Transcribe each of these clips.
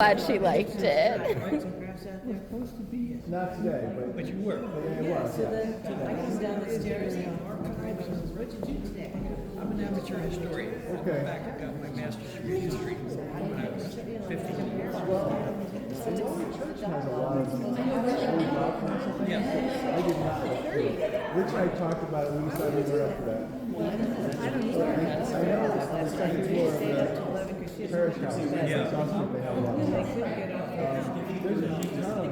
Glad she liked it. Not today, but you were. it was. So then I come down the stairs and What did you do today? I'm an amateur historian. Okay. Back and got my master's degree in history when I was 15. The church has a lot of old documents, I think. Yeah. I did not. Rich and I talked about it. We decided we were up for that. I don't know. I know it's on the second floor of the parish house. Yeah. It's awesome they have a lot of They stuff. couldn't get off. There's a ton of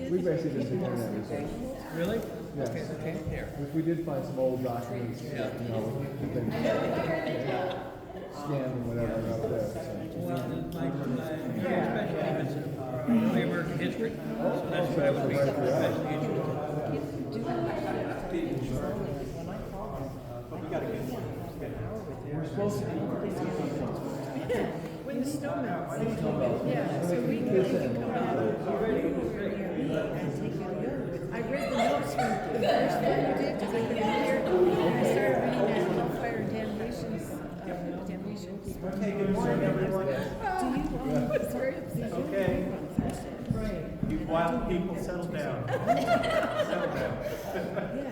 we basically just internet research. Really? Yes. Okay, here. We did find some old documents, Yeah. you know, that they scanned and whatever out there. So. Well, my specialty is early American history. So that's what I would be especially interested We're supposed to be. When the snow melts. Yeah, so we can come out over here and take it over. I read the notes from the first one you did, because I couldn't hear. And I started reading that Hellfire and Damnations. Okay, good morning, everyone. Do you, it's very upsetting. Okay, Right. you wild people, settle down. Settle down. Yeah,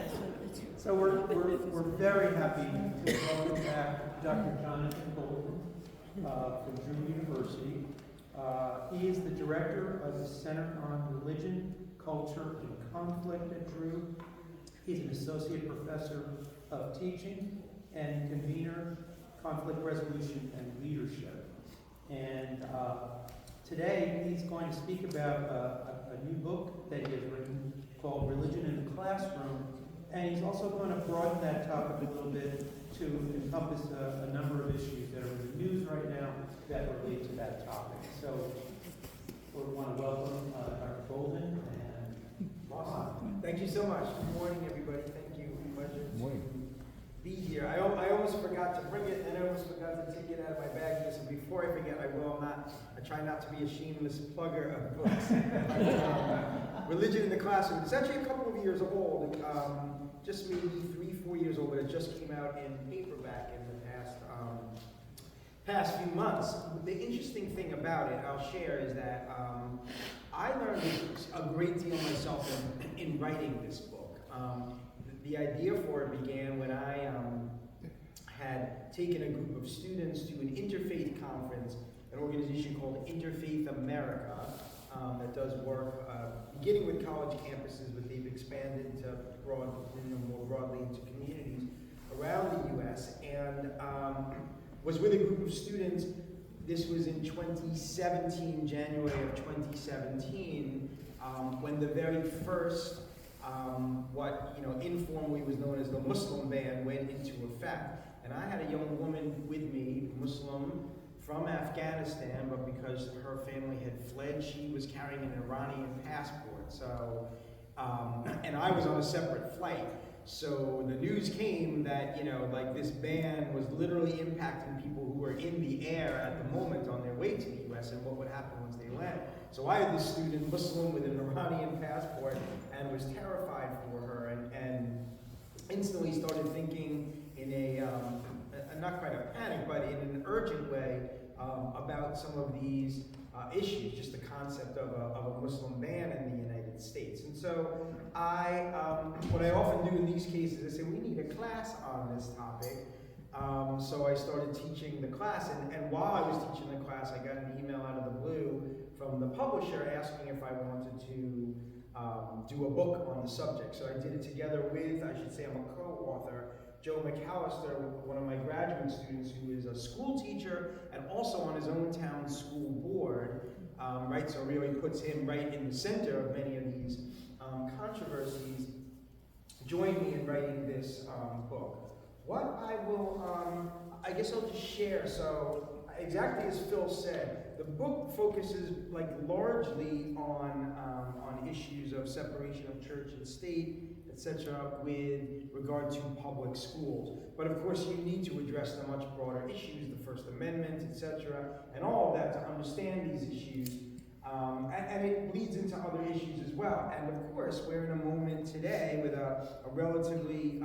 So we're very happy to welcome back Dr. Jonathan Bolton from Drew University. He is the director of the Center on Religion, Culture, and Conflict at Drew. He's an associate professor of teaching and convener, conflict resolution, and leadership. And today he's going to speak about a new book that he has written called Religion in the Classroom. And he's also going to broaden that topic a little bit to encompass a number of issues that are in the news right now that relate to that topic. So we want to welcome Dr. Bolden and Awesome. Thank you so much. Good morning, everybody. Thank you. Pleasure Morning. to be here. I almost forgot to bring it, and I almost forgot to take it out of my bag. So before I forget, I try not to be a shameless plugger of books. Religion in the Classroom. It's actually a couple of years old. Just maybe 3-4 years old, but it just came out in paperback in the past few months. The interesting thing about it, I'll share, is that I learned a great deal myself in writing this book. The idea for it began when I had taken a group of students to an interfaith conference, an organization called Interfaith America, that does work beginning with college campuses, but they've expanded to more broadly into communities around the U.S. And was with a group of students. This was in 2017, January of 2017, when the very first what informally was known as the Muslim ban went into effect. And I had a young woman with me, Muslim, from Afghanistan, but because her family had fled, she was carrying an Iranian passport. So, and I was on a separate flight. So the news came that, this ban was literally impacting people who were in the air at the moment on their way to the U.S. and what would happen once they land. So I had this student, Muslim, with an Iranian passport, and was terrified for her, and instantly started thinking in not quite a panic, but in an urgent way about some of these issues, just the concept of a Muslim ban in the United States. And so what I often do in these cases, I say, we need a class on this topic. So I started teaching the class, and while I was teaching the class, I got an email out of the blue from the publisher asking if I wanted to do a book on the subject. So I did it together with, I'm a co-author, Joe McAllister, one of my graduate students who is a school teacher and also on his own town school board, right? So really puts him right in the center of many of these controversies, joined me in writing this book. What I will, I guess I'll just share. So exactly as Phil said, the book focuses largely on issues of separation of church and state, etc., with regard to public schools. But of course, you need to address the much broader issues, the First Amendment, etc., and all of that to understand these issues. And it leads into other issues as well. And of course, we're in a moment today with a relatively,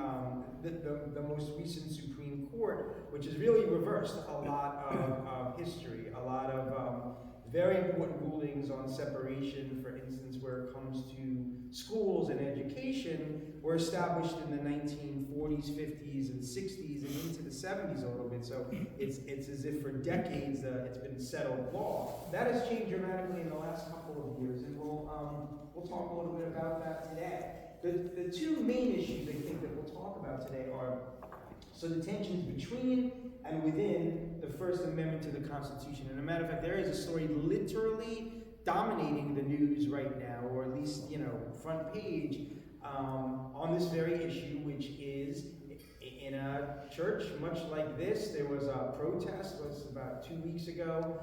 the most recent Supreme Court, which has really reversed a lot of history, a lot of very important rulings on separation, for instance, where it comes to schools and education, were established in the 1940s, 50s, and 60s, and into the 70s a little bit. So it's as if for decades it's been settled law. That has changed dramatically in the last couple of years, and we'll talk a little bit about that today. The two main issues I think that we'll talk about today are the tensions between and within the First Amendment to the Constitution. And as a matter of fact, there is a story literally dominating the news right now, or at least, front page, on this very issue, which is in a church much like this. There was a protest, was about 2 weeks ago,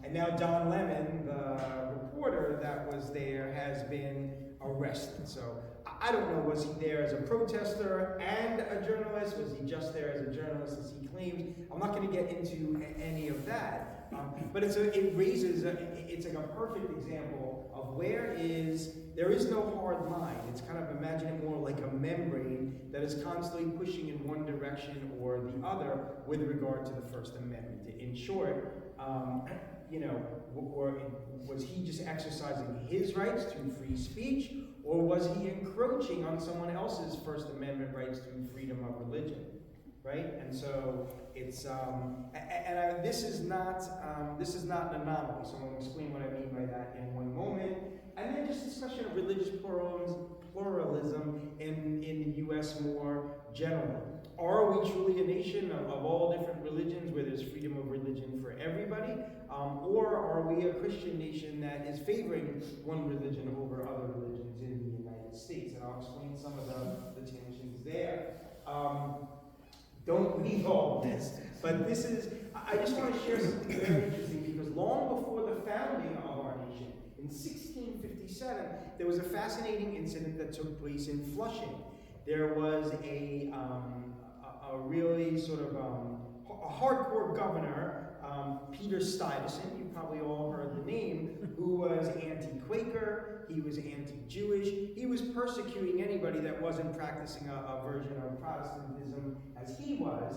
and now Don Lemon, the reporter that was there, has been arrested. So I don't know, was he there as a protester and a journalist? Was he just there as a journalist, as he claims? I'm not going to get into any of that, but it's like a perfect example of there is no hard line. It's kind of, imagine it more like a membrane that is constantly pushing in one direction or the other with regard to the First Amendment. In short, or was he just exercising his rights to free speech, or was he encroaching on someone else's First Amendment rights to freedom of religion, right? And so it's this is not an anomaly. So I'm going to explain what I mean by that in one moment, and then just discussion of religious pluralism in the U.S. more generally. Are we truly a nation of all different religions where there's freedom of religion for everybody? Or are we a Christian nation that is favoring one religion over other religions in the United States? And I'll explain some of the tensions there. Don't read all of this, but I just want to share something very interesting, because long before the founding of our nation, in 1657, there was a fascinating incident that took place in Flushing. There was a really sort of a hardcore governor, Peter Stuyvesant, you probably all heard the name, who was anti-Quaker, he was anti-Jewish, he was persecuting anybody that wasn't practicing a version of Protestantism as he was,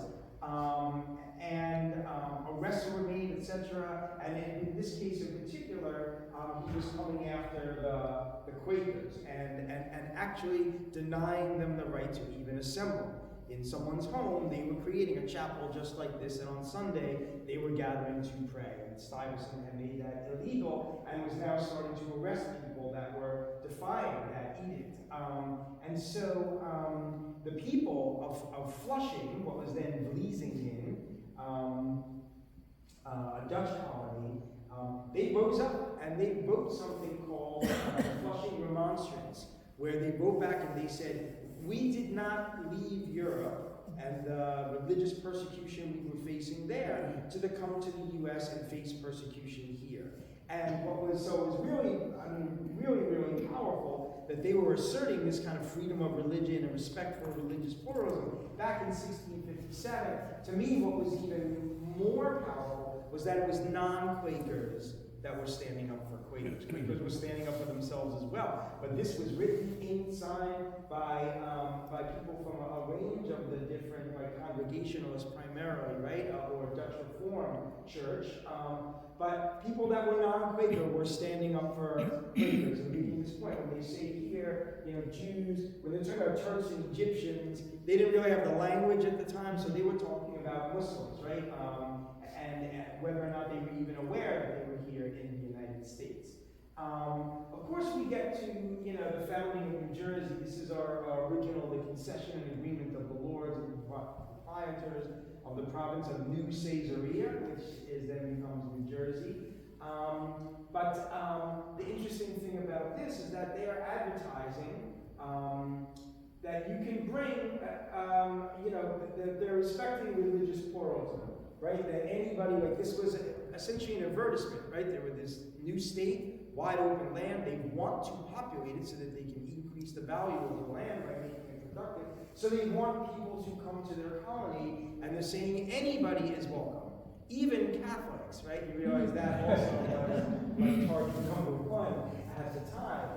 and arrests were made, etc. And in this case in particular, he was coming after the Quakers and actually denying them the right to even assemble. In someone's home, they were creating a chapel just like this, and on Sunday, they were gathering to pray. And Stuyvesant had made that illegal and was now starting to arrest people that were defying that edict. And so the people of Flushing, what was then Vlissingen, a Dutch colony, they rose up and they wrote something called the Flushing Remonstrance, where they wrote back and they said, we did not leave Europe and the religious persecution we were facing there to come to the U.S. and face persecution here. And it was really, really powerful that they were asserting this kind of freedom of religion and respect for religious pluralism back in 1657. To me, what was even more powerful was that it was non-Quakers that were standing up for Quakers. Quakers were standing up for themselves as well. But this was written, inked, signed by people from a range of the different, Congregationalists primarily, right, or Dutch Reformed Church. But people that were non-Quaker were standing up for Quakers. And making this point, when they say here, Jews, when they talk about Turks and Egyptians, they didn't really have the language at the time, so they were talking about Muslims, right? And whether or not they were even aware that they were here in the United States. Of course, we get to the founding of New Jersey. This is our original, the concession and agreement of the lords and proprietors of the province of New Caesarea, which then becomes New Jersey. But the interesting thing about this is that they are advertising that you can bring, they're respecting religious pluralism, right? That anybody, this was essentially an advertisement, right? There was this new state, wide open land. They want to populate it so that they can increase the value of the land by making it productive. So they want people to come to their colony, and they're saying anybody is welcome, even Catholics, right? You realize that also was target number one at the time.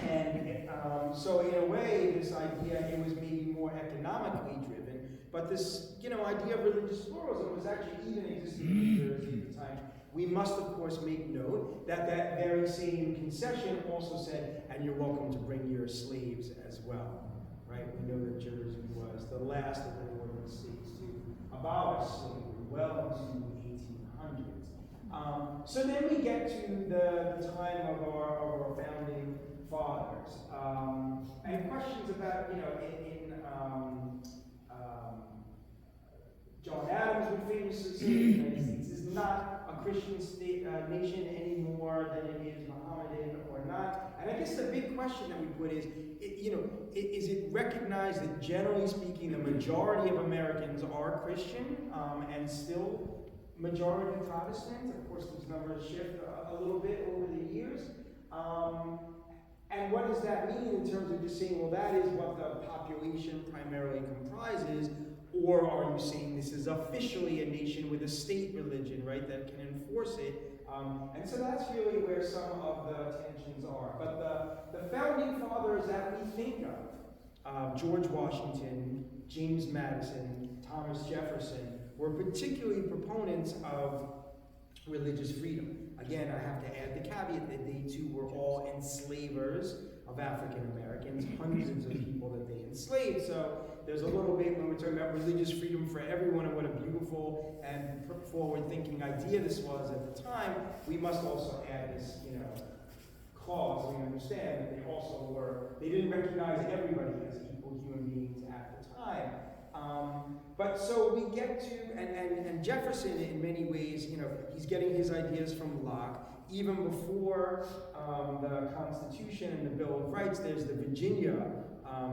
And so in a way, this idea, it was maybe more economically driven, but this, idea of religious pluralism was actually even existing in New Jersey at the time. We must, of course, make note that that very same concession also said, and you're welcome to bring your slaves as well, right? We know that Jersey was the last of the northern states to abolish slavery well into the 1800s. So then we get to the time of our founding fathers, and questions about, John Adams would famously say the United States is not a Christian state, nation any more than it is Mohammedan or not. And I guess the big question that we put is, is it recognized that generally speaking, the majority of Americans are Christian and still majority Protestant? Of course, those numbers shift a little bit over the years. And what does that mean in terms of just saying, well, that is what the population primarily comprises? Or are you saying this is officially a nation with a state religion, right, that can enforce it? And so that's really where some of the tensions are. But the founding fathers that we think of, George Washington, James Madison, Thomas Jefferson, were particularly proponents of religious freedom. Again, I have to add the caveat that they too were all enslavers of African Americans, hundreds of people that they enslaved. So there's a little bit when we're talking about religious freedom for everyone and what a beautiful and forward-thinking idea this was at the time. We must also add this, clause. We understand that they didn't recognize everybody as equal human beings at the time. But so we get to, and Jefferson in many ways, he's getting his ideas from Locke. Even before the Constitution and the Bill of Rights, there's the Virginia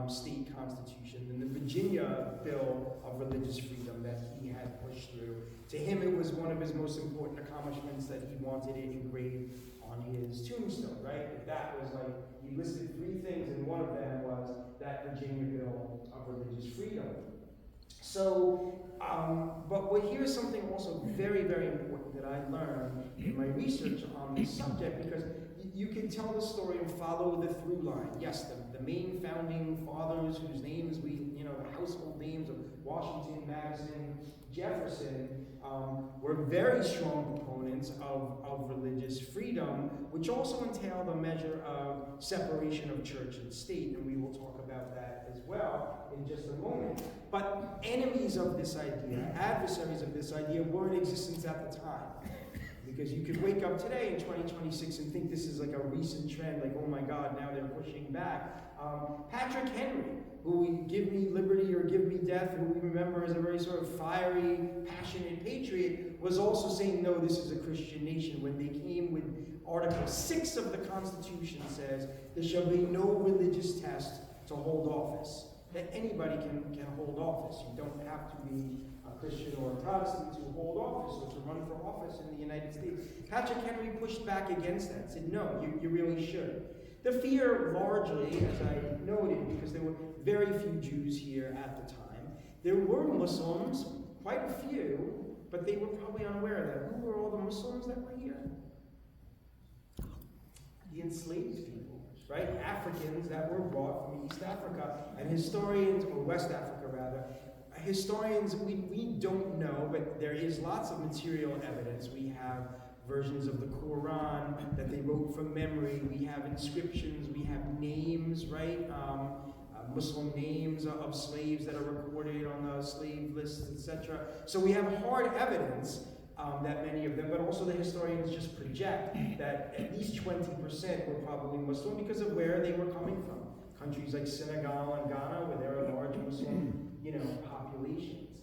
state constitution and the Virginia Bill of Religious Freedom that he had pushed through. To him, it was one of his most important accomplishments that he wanted it engraved on his tombstone, right? That was like, he listed 3 things, and one of them was that Virginia Bill of Religious Freedom. So, but here's something also very, very important that I learned in my research on this subject, because you can tell the story and follow the through line. Yes, the main founding fathers whose names the household names of Washington, Madison, Jefferson, were very strong proponents of religious freedom, which also entailed a measure of separation of church and state, and we will talk about that as well in just a moment. But enemies of this idea, adversaries of this idea, were in existence at the time. Because you could wake up today in 2026 and think this is like a recent trend, like, oh my God, now they're pushing back. Patrick Henry, who we give me liberty or give me death, who we remember as a very sort of fiery, passionate patriot, was also saying, no, this is a Christian nation. When they came with Article 6 of the Constitution says, there shall be no religious test to hold office. That anybody can hold office. You don't have to be a Christian or a Protestant to hold office or to run for office in the United States. Patrick Henry pushed back against that, said, no, you really should. The fear largely, as I noted, because there were very few Jews here at the time, there were Muslims, quite a few, but they were probably unaware of that. Who were all the Muslims that were here? The enslaved people, right? Africans that were brought from East Africa, and historians, or West Africa rather, historians, we don't know, but there is lots of material evidence. We have versions of the Quran that they wrote from memory. We have inscriptions, we have names, right? Muslim names of slaves that are recorded on the slave lists, etc. So we have hard evidence that many of them, but also the historians just project that at least 20% were probably Muslim because of where they were coming from. Countries like Senegal and Ghana, where there are large Muslim, populations.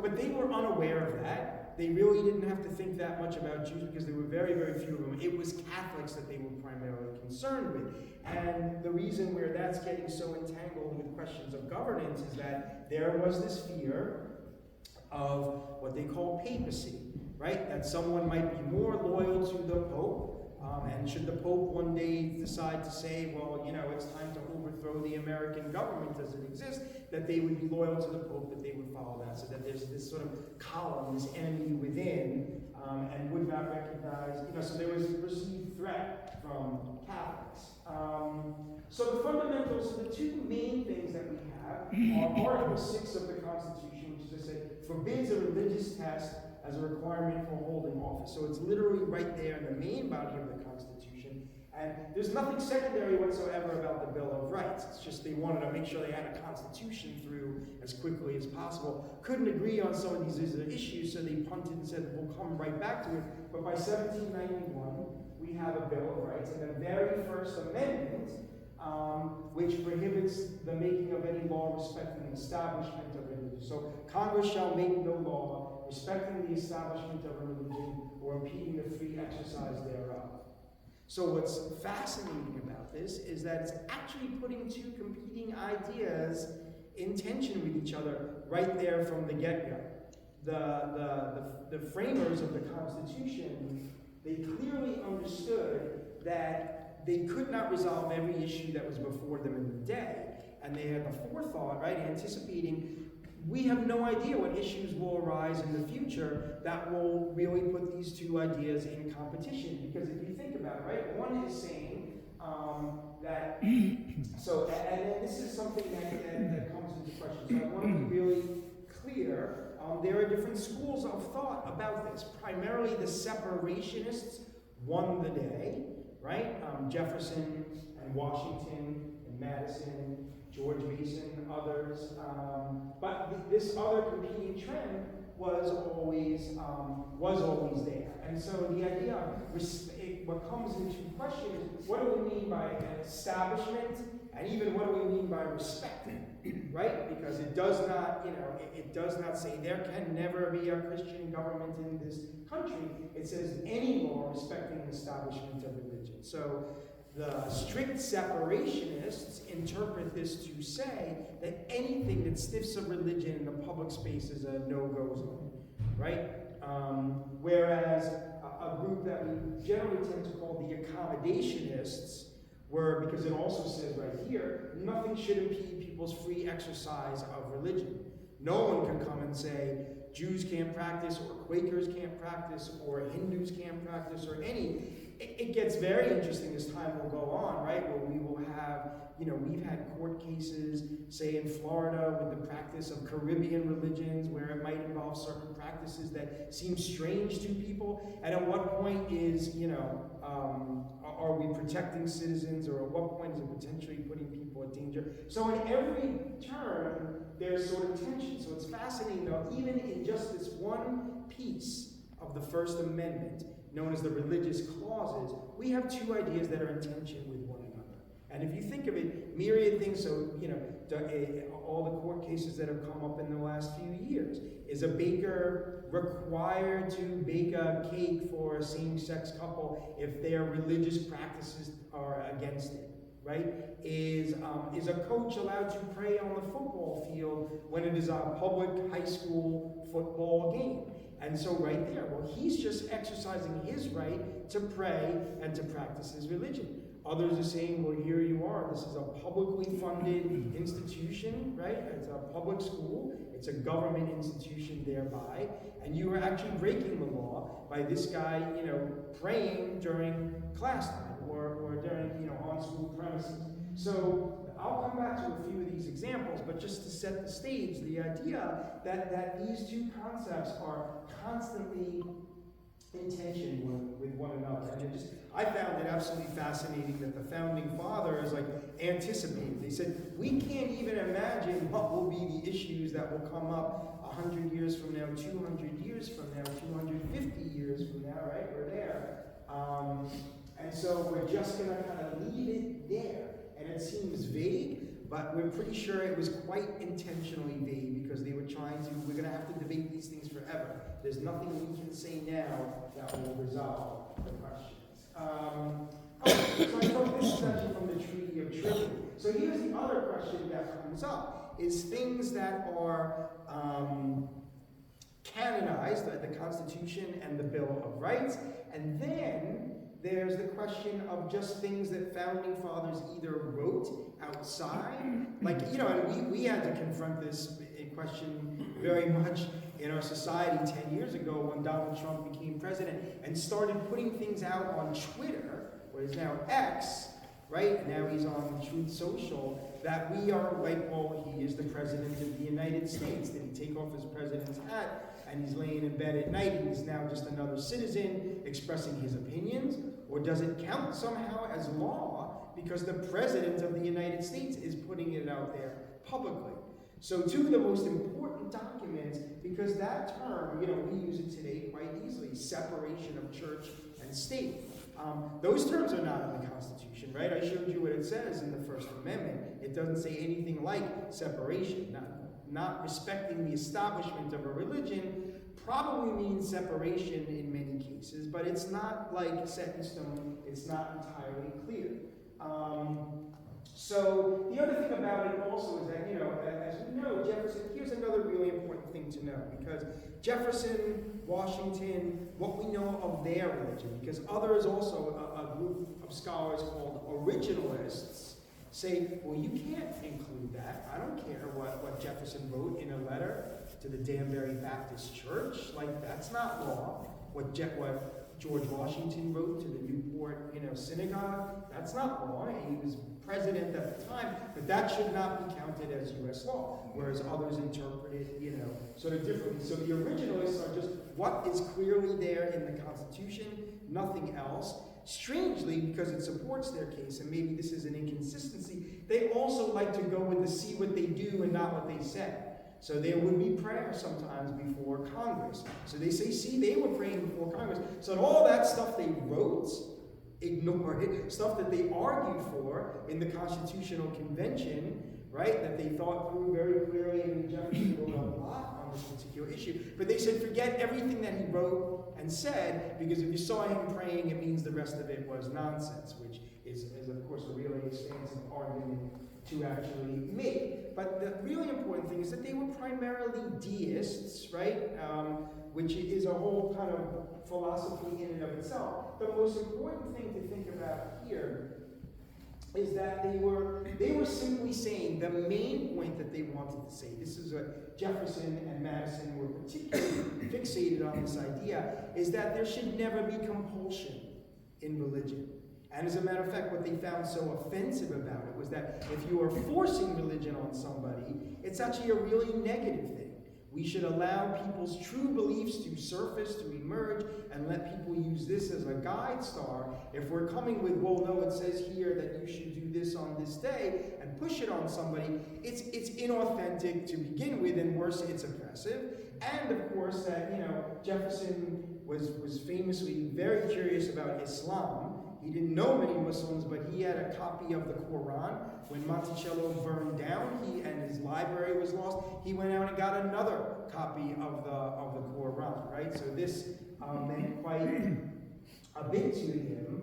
But they were unaware of that. They really didn't have to think that much about Jews because there were very, very few of them. It was Catholics that they were primarily concerned with. And the reason where that's getting so entangled with questions of governance is that there was this fear of what they call papacy, right? That someone might be more loyal to the Pope And should the Pope one day decide to say, well, you know, it's time to overthrow the American government as it exists, that they would be loyal to the Pope, that they would follow that, so that there's this sort of column, this enemy within, and would not recognize, you know, so there was a perceived threat from Catholics. So the fundamentals, so the two main things that we have are Article 6 of the Constitution, which, as I said, forbids a religious test as a requirement for holding office. So it's literally right there in the main body of the Constitution. And there's nothing secondary whatsoever about the Bill of Rights. It's just they wanted to make sure they had a Constitution through as quickly as possible. Couldn't agree on some of these issues, so they punted and said, we'll come right back to it. But by 1791, we have a Bill of Rights. And the very first amendment, which prohibits the making of any law respecting the establishment of religion. So Congress shall make no law respecting the establishment of a religion or impeding the free exercise thereof. So what's fascinating about this is that it's actually putting two competing ideas in tension with each other right there from the get-go. The framers of the Constitution, they clearly understood that they could not resolve every issue that was before them in the day. And they had the forethought, right, anticipating, we have no idea what issues will arise in the future that will really put these two ideas in competition. Because if you think about it, right, one is saying that, so, and then this is something that comes into question. So I want to be really clear. There are different schools of thought about this. Primarily the separationists won the day, right? Jefferson and Washington and Madison, George Mason, others. But this other competing trend was always there. And so the idea of what comes into question is, what do we mean by an establishment, and even what do we mean by respecting, right? Because it does not, you know, it does not say there can never be a Christian government in this country. It says any law respecting the establishment of religion. So the strict separationists interpret this to say that anything that sniffs of religion in the public space is a no-go zone, right? Whereas a group that we generally tend to call the accommodationists were, because it also says right here, nothing should impede people's free exercise of religion. No one can come and say Jews can't practice, or Quakers can't practice, or Hindus can't practice, or any. It gets very interesting as time will go on, right? Where we will have, you know, we've had court cases, say in Florida, with the practice of Caribbean religions, where it might involve certain practices that seem strange to people. And at what point is, you know, are we protecting citizens, or at what point is it potentially putting people at danger? So in every turn, there's sort of tension. So it's fascinating, though, even in just this one piece of the First Amendment, known as the religious clauses, we have two ideas that are in tension with one another. And if you think of it, myriad things, so, you know, all the court cases that have come up in the last few years. Is a baker required to bake a cake for a same-sex couple if their religious practices are against it, right? Is a coach allowed to pray on the football field when it is a public high school football game? And so right there, well, he's just exercising his right to pray and to practice his religion. Others are saying, well, here you are. This is a publicly funded institution, right? It's a public school. It's a government institution thereby. And you are actually breaking the law by this guy, you know, praying during class time or during, you know, on school premises. So I'll come back to a few of these examples, but just to set the stage, the idea that these two concepts are constantly in tension with one another. And I found it absolutely fascinating that the founding fathers anticipated. They said, we can't even imagine what will be the issues that will come up 100 years from now, 200 years from now, 250 years from now, right? We're there. And so we're just going to kind of leave it there. And it seems vague, but we're pretty sure it was quite intentionally vague because they were trying to, we're going to have to debate these things forever. There's nothing we can say now that will resolve the questions. So I thought this is actually from the Treaty of Trinity. So here's the other question that comes up, is things that are canonized, the Constitution and the Bill of Rights, and then There's the question of just things that founding fathers either wrote outside, like, and we had to confront this question very much in our society 10 years ago when Donald Trump became president and started putting things out on Twitter, what is now X, right? Now he's on Truth Social, that we are like, well, he is the president of the United States. Did he take off his president's hat and he's laying in bed at night and he's now just another citizen expressing his opinions? Or does it count somehow as law because the president of the United States is putting it out there publicly? So two of the most important documents, because that term, we use it today quite easily, separation of church and state. Those terms are not in the Constitution, right? I showed you what it says in the First Amendment. It doesn't say anything like separation. Not respecting the establishment of a religion probably means separation in many cases, but it's not like set in stone. It's not entirely clear. So the other thing about it also is that, as we know, Jefferson, here's another really important thing to know, because Jefferson, Washington, what we know of their religion, because others also, a group of scholars called originalists, say, well, you can't include that. I don't care what Jefferson wrote in a letter to the Danbury Baptist Church. Like, that's not law. What George Washington wrote to the Newport, synagogue, that's not law. He was president at the time, but that should not be counted as U.S. law, whereas others interpret it, sort of differently. So the originalists are just what is clearly there in the Constitution, nothing else. Strangely, because it supports their case, and maybe this is an inconsistency, they also like to go with the see what they do and not what they say. So there would be prayer sometimes before Congress. So they say, see, they were praying before Congress. So all that stuff they wrote, ignore it, stuff that they argued for in the Constitutional Convention, right, that they thought through very clearly, and Jefferson wrote a lot on this particular issue. But they said, forget everything that he wrote and said, because if you saw him praying, it means the rest of it was nonsense, which is of course, a really expansive argument to actually make. But the really important thing is that they were primarily deists, right? Which is a whole kind of philosophy in and of itself. The most important thing to think about here is that they were simply saying the main point that they wanted to say. This is what Jefferson and Madison were particularly fixated on, this idea, is that there should never be compulsion in religion. And as a matter of fact, what they found so offensive about it was that if you are forcing religion on somebody, it's actually a really negative thing. We should allow people's true beliefs to surface, to emerge, and let people use this as a guide star. If we're coming with, well, no, it says here that you should do this on this day, and push it on somebody, it's inauthentic to begin with, and worse, it's oppressive. And of course, that Jefferson was famously very curious about Islam. He didn't know many Muslims, but he had a copy of the Quran. When Monticello burned down, and his library was lost, he went out and got another copy of the Quran, right? So this meant quite a bit to him.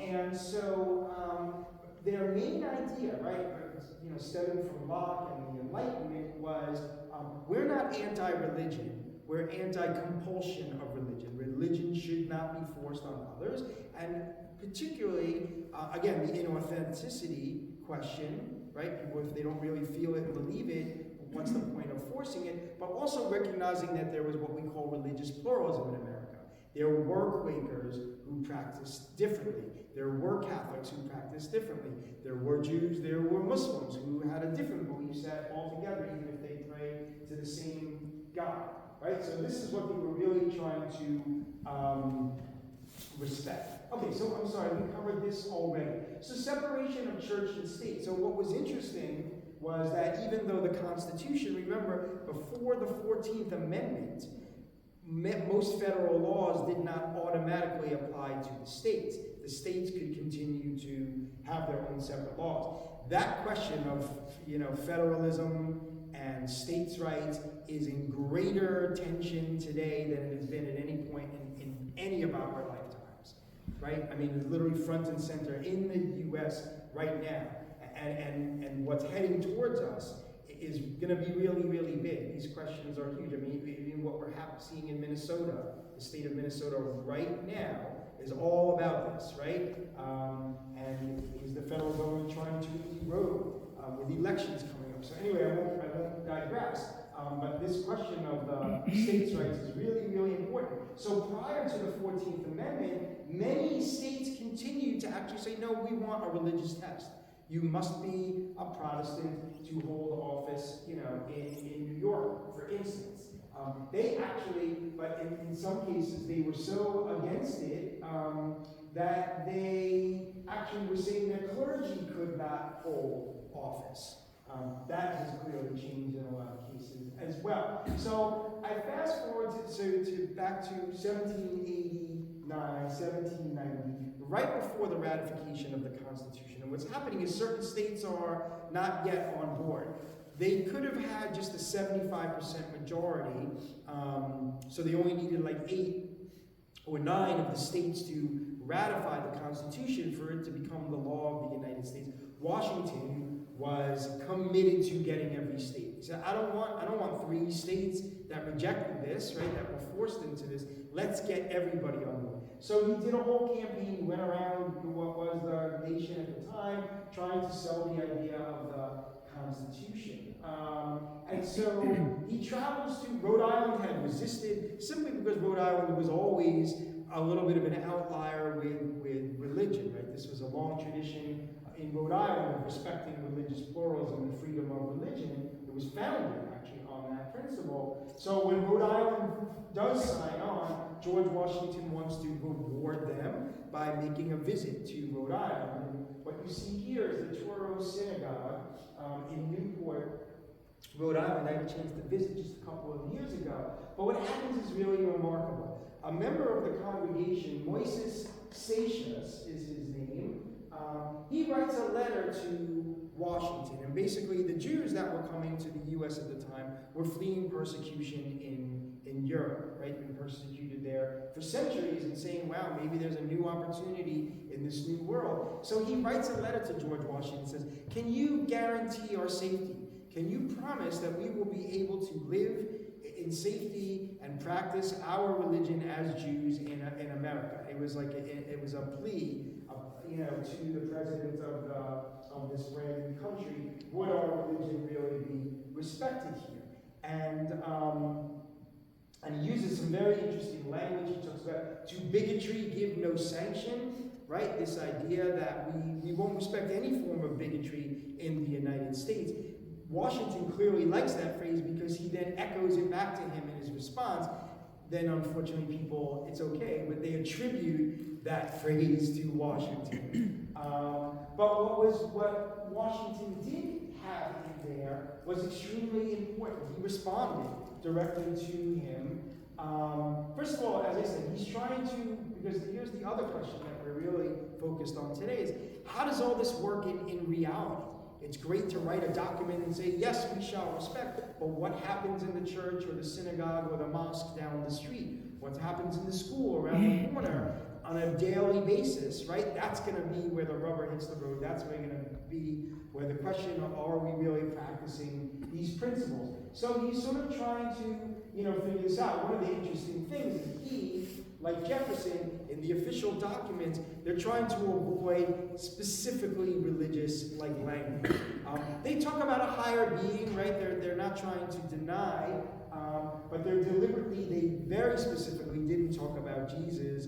And so their main idea, right, stemming from Locke and the Enlightenment, was we're not anti-religion. We're anti-compulsion of religion. Religion should not be forced on others. And particularly, again, the inauthenticity question, right? People, if they don't really feel it and believe it, what's the point of forcing it? But also recognizing that there was what we call religious pluralism in America. There were Quakers who practiced differently. There were Catholics who practiced differently. There were Jews, there were Muslims who had a different belief set altogether, even if they prayed to the same God. Right? So this is what they were really trying to respect. Okay, so I'm sorry, we covered this already. So separation of church and state. So what was interesting was that even though the Constitution, remember, before the 14th Amendment, most federal laws did not automatically apply to the states. The states could continue to have their own separate laws. That question of, federalism and states' rights is in greater tension today than it has been at any point in any of our lifetimes, right? I mean, it's literally front and center in the U.S. right now. And what's heading towards us is going to be really, really big. These questions are huge. I mean, even what we're seeing in Minnesota, the state of Minnesota right now is all about this, right? And is the federal government trying to erode with elections coming up? So anyway, I won't digress. But this question of states' rights is really, really important. So prior to the 14th Amendment, many states continued to actually say, no, we want a religious test. You must be a Protestant to hold office, you know, in New York, for instance. They actually, but in some cases, they were so against it that they actually were saying that clergy could not hold office. That has clearly changed in a lot of cases as well. So I fast forward to back to 1789, 1790, right before the ratification of the Constitution. And what's happening is certain states are not yet on board. They could have had just a 75% majority, so they only needed like 8 or 9 of the states to ratify the Constitution for it to become the law of the United States. Washington was committed to getting every state. He said, I don't want 3 states that rejected this, right, that were forced into this. Let's get everybody on board. So he did a whole campaign. He went around what was the nation at the time, trying to sell the idea of the Constitution. And so he travels to Rhode Island, had resisted, simply because Rhode Island was always a little bit of an outlier with religion, right? This was a long tradition in Rhode Island of respecting religious pluralism and freedom of religion. It was founded actually on that principle. So when Rhode Island does sign on, George Washington wants to reward them by making a visit to Rhode Island. And what you see here is the Toro Synagogue in Newport, Rhode Island. I had a chance to visit just a couple of years ago. But what happens is really remarkable. A member of the congregation, Moises Satius is his name, he writes a letter to Washington, and basically the Jews that were coming to the U.S. at the time were fleeing persecution in Europe, right? Been persecuted there for centuries, and saying, wow, maybe there's a new opportunity in this new world. So he writes a letter to George Washington and says, can you guarantee our safety? Can you promise that we will be able to live in safety and practice our religion as Jews in America? It was like it was a plea, to the president of this brand new country. Would our religion really be respected here? And he uses some very interesting language. He talks about, to bigotry give no sanction, right? This idea that we won't respect any form of bigotry in the United States. Washington clearly likes that phrase because he then echoes it back to him in his response. Then unfortunately people, it's okay, but they attribute that phrase to Washington. But what Washington did have in there was extremely important. He responded directly to him. First of all, as I said, he's trying to, because here's the other question that we're really focused on today is, how does all this work in reality? It's great to write a document and say, yes, we shall respect, but what happens in the church or the synagogue or the mosque down the street? What happens in the school around the corner on a daily basis, right? That's going to be where the rubber hits the road. That's going to be where the question of, are we really practicing these principles? So he's sort of trying to, figure this out. One of the interesting things is he, like Jefferson, in the official documents, they're trying to avoid specifically religious language. They talk about a higher being, right? They're not trying to deny, but they very specifically didn't talk about Jesus.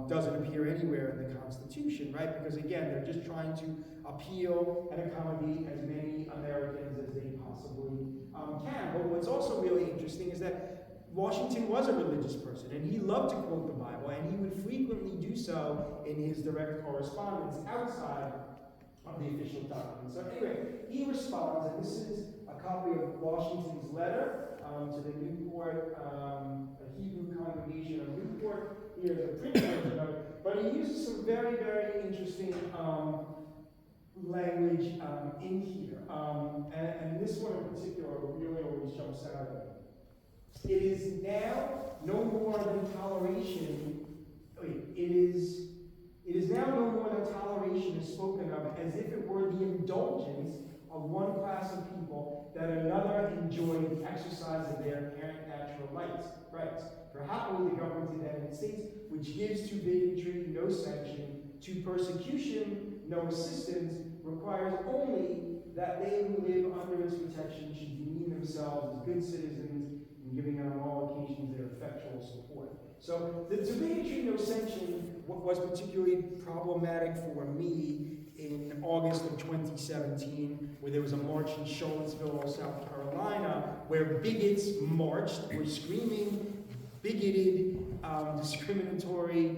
Doesn't appear anywhere in the Constitution, right? Because again, they're just trying to appeal and accommodate as many Americans as they possibly can. But what's also really interesting is that Washington was a religious person, and he loved to quote the Bible, and he would frequently do so in his direct correspondence outside of the official documents. So anyway, he responds, and this is a copy of Washington's letter to the Newport, Hebrew congregation of Newport. Here's a printed version of it, but he uses some very, very interesting language in here, and this one in particular really always jumps out at me. It is now no more than toleration. It is now no more than toleration is spoken of as if it were the indulgence of one class of people that another enjoyed the exercise of their inherent natural rights. For happily the government of the United States, which gives to bigotry no sanction, to persecution no assistance, requires only that they who live under its protection should demean themselves as good citizens, and giving on all occasions their effectual support. So the bigotry no sanction was particularly problematic for me in August of 2017, where there was a march in Charlottesville, South Carolina, where bigots marched, were screaming bigoted, discriminatory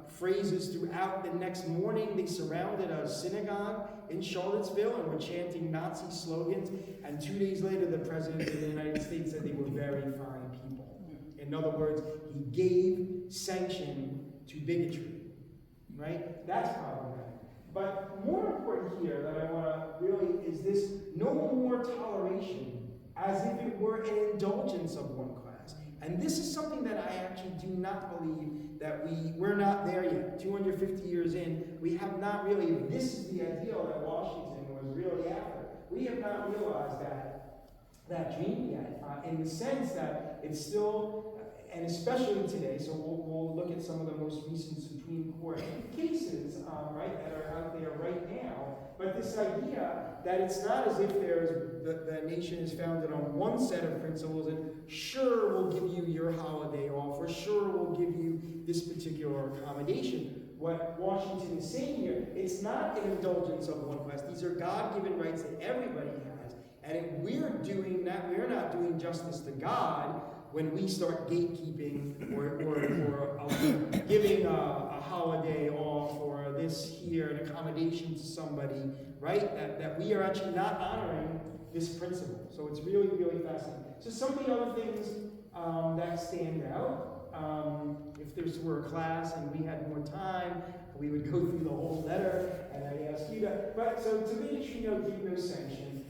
phrases throughout. The next morning, they surrounded a synagogue in Charlottesville and were chanting Nazi slogans. And 2 days later, the President of the United States said they were very fine people. In other words, he gave sanction to bigotry, right? That's problematic. But more important here that I want to really is this: no more toleration as if it were an indulgence of one class. And this is something that I actually do not believe that we're not there yet. 250 years in, we have not really, if this is the ideal that Washington was really after, we have not realized that dream yet, in the sense that it's still, and especially today, so we'll look at some of the most recent Supreme Court cases, right, that are out there right now. But this idea that it's not as if the nation is founded on one set of principles and sure we'll give you your holiday off, or sure we'll give you this particular accommodation. What Washington is saying here, it's not an indulgence of one class. These are God-given rights that everybody has. And if we're doing that, we're not doing justice to God when we start gatekeeping or giving a holiday off or this here, an accommodation to somebody, right? That we are actually not honoring this principle. So it's really, really fascinating. So some of the other things that stand out, if this were a class and we had more time, we would go through the whole letter, and I'd ask you to. But so to me, give no sanction.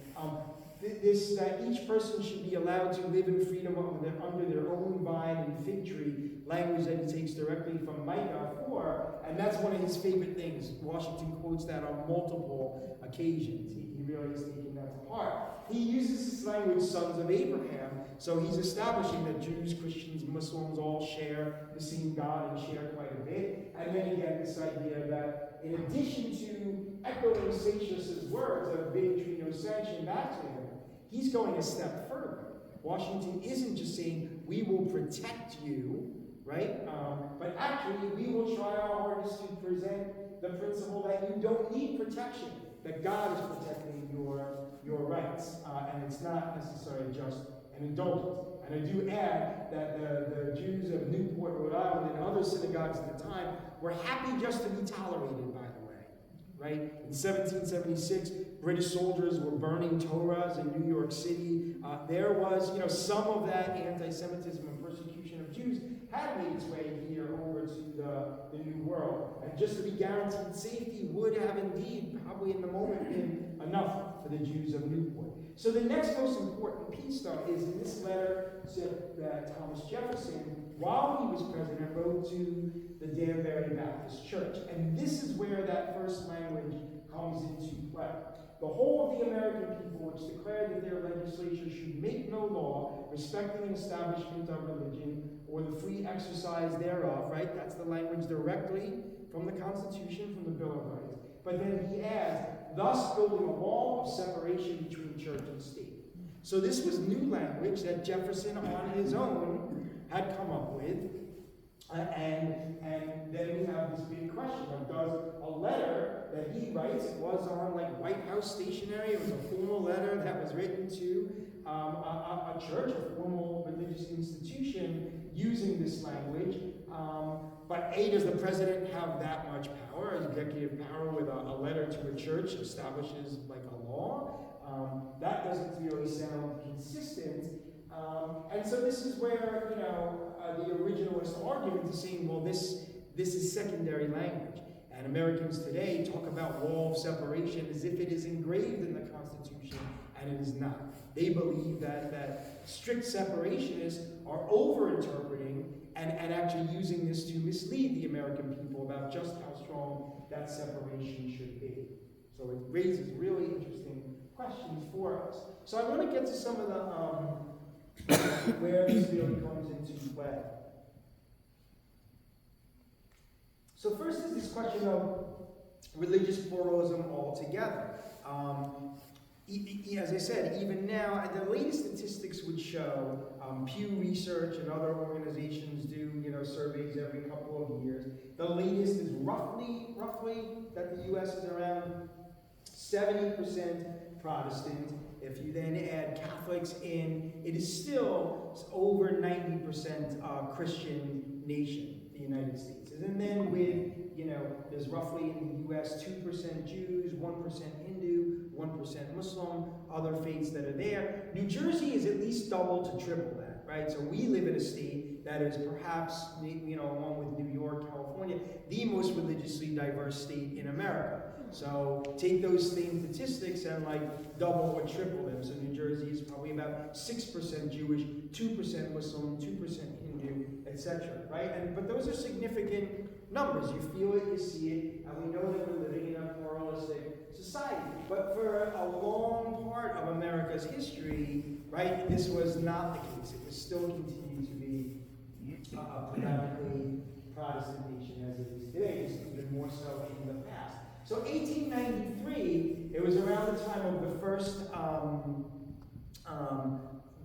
That each person should be allowed to live in freedom under their own vine and fig tree, language that he takes directly from Micah 4, and that's one of his favorite things. Washington quotes that on multiple occasions. He really is taking that to heart. He uses this language, sons of Abraham, so he's establishing that Jews, Christians, Muslims all share the same God and share quite a bit. And then again, this idea that in addition to echoing Satius's words of bigotry no sanction back to him, he's going a step further. Washington isn't just saying, we will protect you, right? But actually, we will try our hardest to present the principle that you don't need protection, that God is protecting your rights, and it's not necessarily just an indulgence. And I do add that the Jews of Newport, Rhode Island, and other synagogues at the time were happy just to be tolerated, by the way, right? In 1776, British soldiers were burning Torahs in New York City. There was, some of that anti-Semitism and persecution of Jews had made its way here over to the New World. And just to be guaranteed safety would have indeed, probably in the moment, been enough for the Jews of Newport. So the next most important piece, though, is in this letter that Thomas Jefferson, while he was president, wrote to the Danbury Baptist Church. And this is where that first language comes into play. The whole of the American people, which declared that their legislature should make no law respecting an establishment of religion or the free exercise thereof, right? That's the language directly from the Constitution, from the Bill of Rights. But then he adds, thus building a wall of separation between church and state. So this was new language that Jefferson on his own had come up with. And then we have this big question of, does a letter that he writes, it was on like White House stationery, it was a formal letter that was written to a church, a formal religious institution using this language. But A, does the president have that much power, executive power, with a letter to a church establishes like a law? That doesn't really sound consistent. And so this is where, the originalist argument is saying, well, this is secondary language. And Americans today talk about wall of separation as if it is engraved in the Constitution, and it is not. They believe that strict separationists are over-interpreting and actually using this to mislead the American people about just how strong that separation should be. So it raises really interesting questions for us. So I want to get to some of the where this really comes into play. So first is this question of religious pluralism altogether. As I said, even now, the latest statistics would show, Pew Research and other organizations do, surveys every couple of years. The latest is roughly that the U.S. is around 70% Protestant. If you then add Catholics in, it is still over 90% Christian nation, the United States. And then with, there's roughly in the U.S. 2% Jews, 1% Hindu, 1% Muslim, other faiths that are there. New Jersey is at least double to triple that, right? So we live in a state that is perhaps, along with New York, California, the most religiously diverse state in America. So take those same statistics and double or triple them. So New Jersey is probably about 6% Jewish, 2% Muslim, 2% Hindu, etc. Right? But those are significant numbers. You feel it, you see it, and we know that we're living in a pluralistic society. But for a long part of America's history, right, this was not the case. It was still continued to be a predominantly Protestant nation as it is today, just even more so in the past. So 1893, it was around the time of the first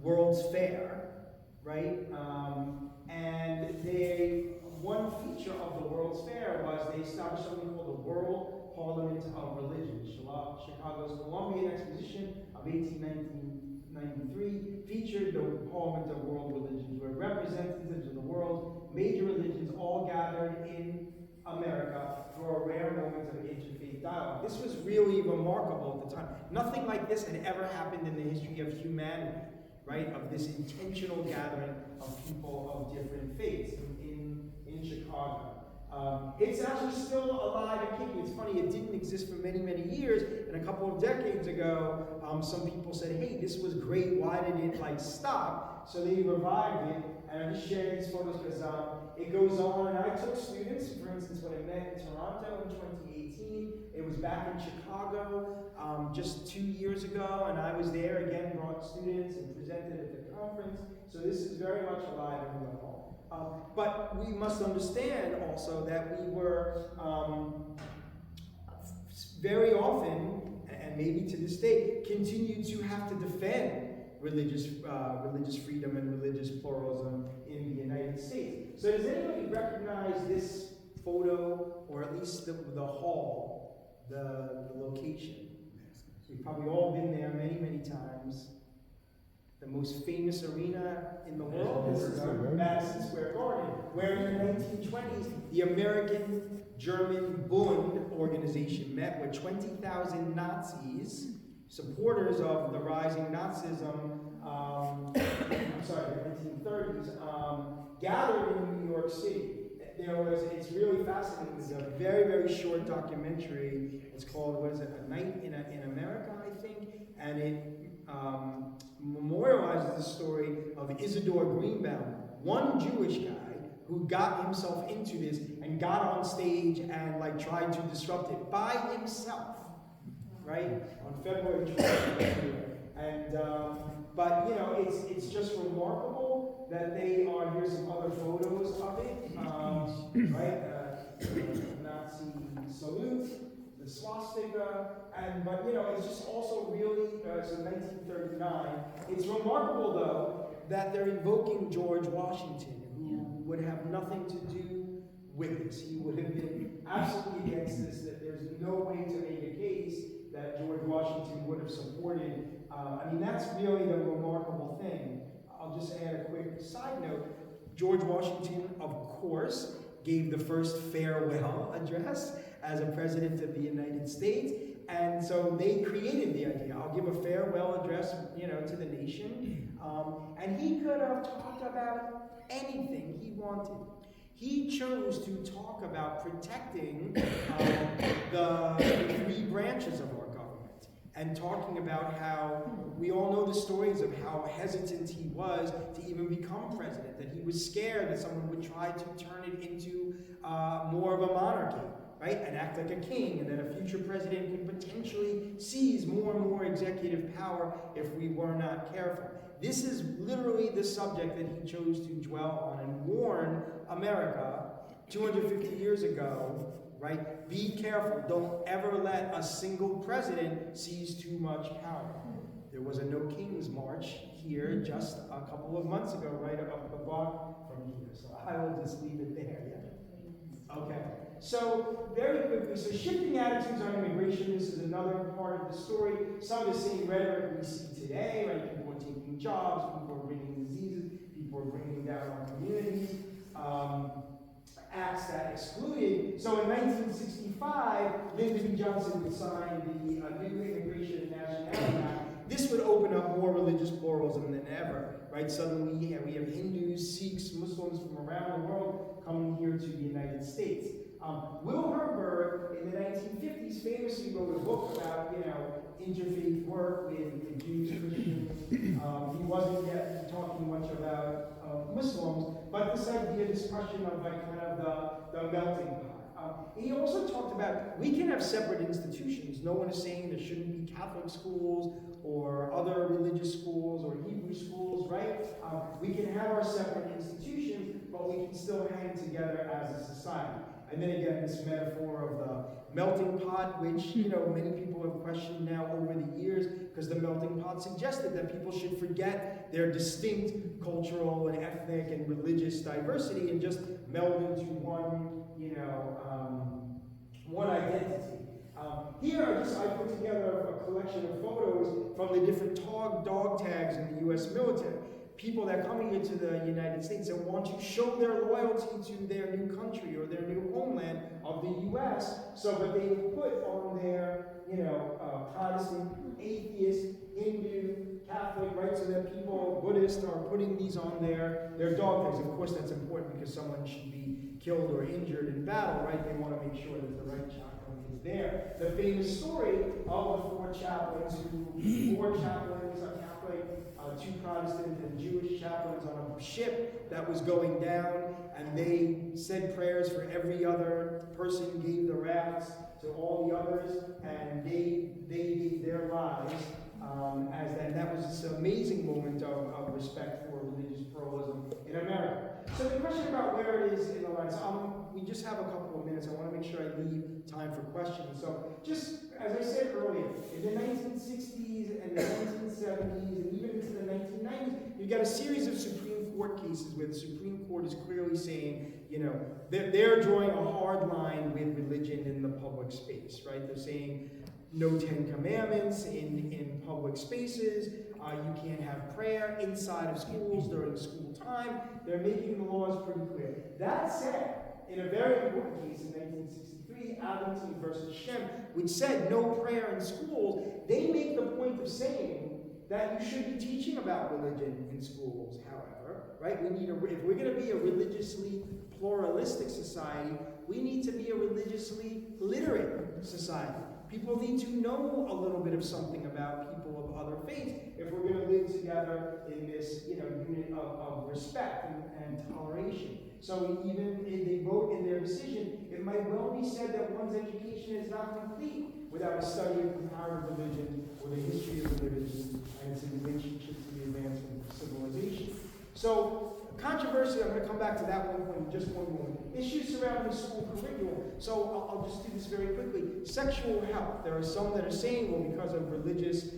World's Fair, right? And one feature of the World's Fair was they established something called the World Parliament of Religions. Chicago's Columbian Exposition of 1893 featured the Parliament of World Religions, where representatives of the world's major religions all gathered in America for a rare moment of interfaith dialogue. This was really remarkable at the time. Nothing like this had ever happened in the history of humanity, right? Of this intentional gathering of people of different faiths in Chicago. It's actually still alive and kicking. It's funny, it didn't exist for many, many years, and a couple of decades ago, some people said, hey, this was great, why did it stop? So they revived it, and I just shared these photos because it goes on, and I took students, for instance, when I met in Toronto in 2018, it was back in Chicago just 2 years ago, and I was there again, brought students and presented at the conference, so this is very much alive and well. But we must understand also that we were very often, and maybe to this day, continue to have to defend religious freedom and religious pluralism in the United States. So does anybody recognize this photo, or at least the hall, the location? We've probably all been there many, many times. The most famous arena in the world is Madison Square Garden, where in the 1920s, the American-German Bund organization met with 20,000 Nazis, supporters of the rising Nazism, the 1930s, gathered in New York City. It's really fascinating. It's a very, very short documentary. It's called, A Night in America, I think, and it memorializes the story of Isidore Greenbaum, one Jewish guy who got himself into this and got on stage and tried to disrupt it by himself, right, on February 20th. And but it's just remarkable that they are. Here's some other photos of it, right? Nazi salute, the swastika, but it's just also really, so 1939. It's remarkable though that they're invoking George Washington, who would have nothing to do with this. He would have been absolutely against this, that there's no way to make a case that George Washington would have supported. That's really the remarkable thing. I'll just add a quick side note. George Washington, of course, gave the first farewell address as a president of the United States. And so they created the idea. I'll give a farewell address, to the nation. And he could have talked about anything he wanted. He chose to talk about protecting the three branches of our government and talking about how we all know the stories of how hesitant he was to even become president, that he was scared that someone would try to turn it into more of a monarchy. right, and act like a king, and that a future president could potentially seize more and more executive power if we were not careful. This is literally the subject that he chose to dwell on and warn America 250 years ago, right? Be careful, don't ever let a single president seize too much power. There was a No Kings March here just a couple of months ago, right up the block from here. So I will just leave it there. Yeah. Okay. So very quickly, so shifting attitudes on immigration. This is another part of the story. Some of the same rhetoric we see today, right? People are taking jobs, people are bringing diseases, people are bringing down our communities. Acts that excluded. So in 1965, Lyndon B. Johnson would sign the New Immigration and Nationality Act. This would open up more religious pluralism than ever, right? Suddenly we have Hindus, Sikhs, Muslims from around the world coming here to the United States. Will Herberg in the 1950s famously wrote a book about, interfaith work with Jews, Christians. He wasn't yet talking much about Muslims, but this idea, this question of like kind of the melting pot. He also talked about we can have separate institutions. No one is saying there shouldn't be Catholic schools or other religious schools or Hebrew schools, right? We can have our separate institutions, but we can still hang together as a society. And then again, this metaphor of the melting pot, which, many people have questioned now over the years, because the melting pot suggested that people should forget their distinct cultural and ethnic and religious diversity and just meld into one, one identity. Here, I put together a collection of photos from the different dog tags in the U.S. military. People that come here to the United States and want to show their loyalty to their new country or their new homeland of the U.S. So that they would put on their, Protestant, atheist, Hindu, Catholic, right? So that people, Buddhists, are putting these on their dog tags. Of course, that's important because someone should be killed or injured in battle, right? They want to make sure that the right chaplain is there. The famous story of the four chaplains are Catholic, two Protestant and Jewish chaplains on a ship that was going down, and they said prayers for every other person, gave the rafts to all the others, and they gave their lives that was this amazing moment of respect for religious pluralism in America. So the question about where it is in the line, we just have a couple of minutes. I want to make sure I leave time for questions. So just as I said earlier, in the 1960s and the 1970s and even into the 1990s, you got a series of Supreme Court cases where the Supreme Court is clearly saying, they're drawing a hard line with religion in the public space, right? They're saying no Ten Commandments in public spaces. You can't have prayer inside of schools during school time. They're making the laws pretty clear. That said, in a very important case in 1963, Abington versus Shem, which said no prayer in schools, they make the point of saying that you should be teaching about religion in schools, however, right? If we're going to be a religiously pluralistic society, we need to be a religiously literate society. People need to know a little bit of something about people of other faiths if we're going to live together in this, unit of respect and toleration. So even if they vote in their decision, it might well be said that one's education is not complete without a study of comparative religion or the history of religion and its relationship to the advancement of civilization. So controversy, I'm going to come back to that one point in just one moment. Issues surrounding the school curriculum. So I'll just do this very quickly. Sexual health. There are some that are saying, well, because of religious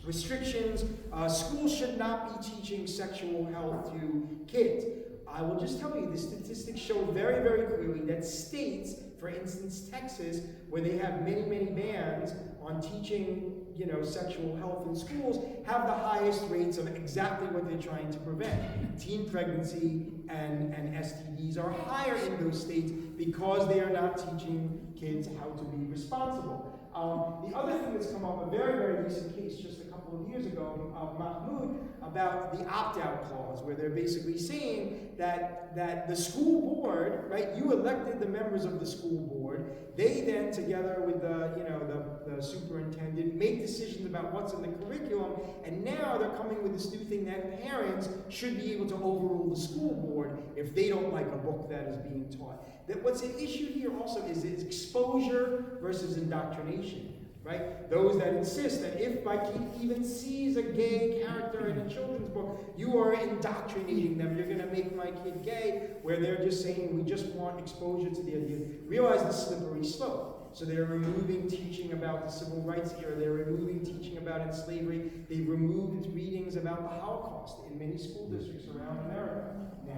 restrictions, schools should not be teaching sexual health to kids. I will just tell you, the statistics show very, very clearly that states, for instance, Texas, where they have many, many bans on teaching, sexual health in schools, have the highest rates of exactly what they're trying to prevent. Teen pregnancy and STDs are higher in those states because they are not teaching kids how to be responsible. The other thing that's come up, a very, very recent case just a couple of years ago, Mahmoud, about the opt-out clause, where they're basically saying that the school board, right, you elected the members of the school board, they then, together with the superintendent, make decisions about what's in the curriculum, and now they're coming with this new thing that parents should be able to overrule the school board if they don't like a book that is being taught. That what's at issue here also is exposure versus indoctrination. Right? Those that insist that if my kid even sees a gay character in a children's book, you are indoctrinating them. You're going to make my kid gay, where they're just saying we just want exposure to the idea. Realize the slippery slope. So they're removing teaching about the civil rights era. They're removing teaching about slavery. They've removed readings about the Holocaust in many school districts around America now.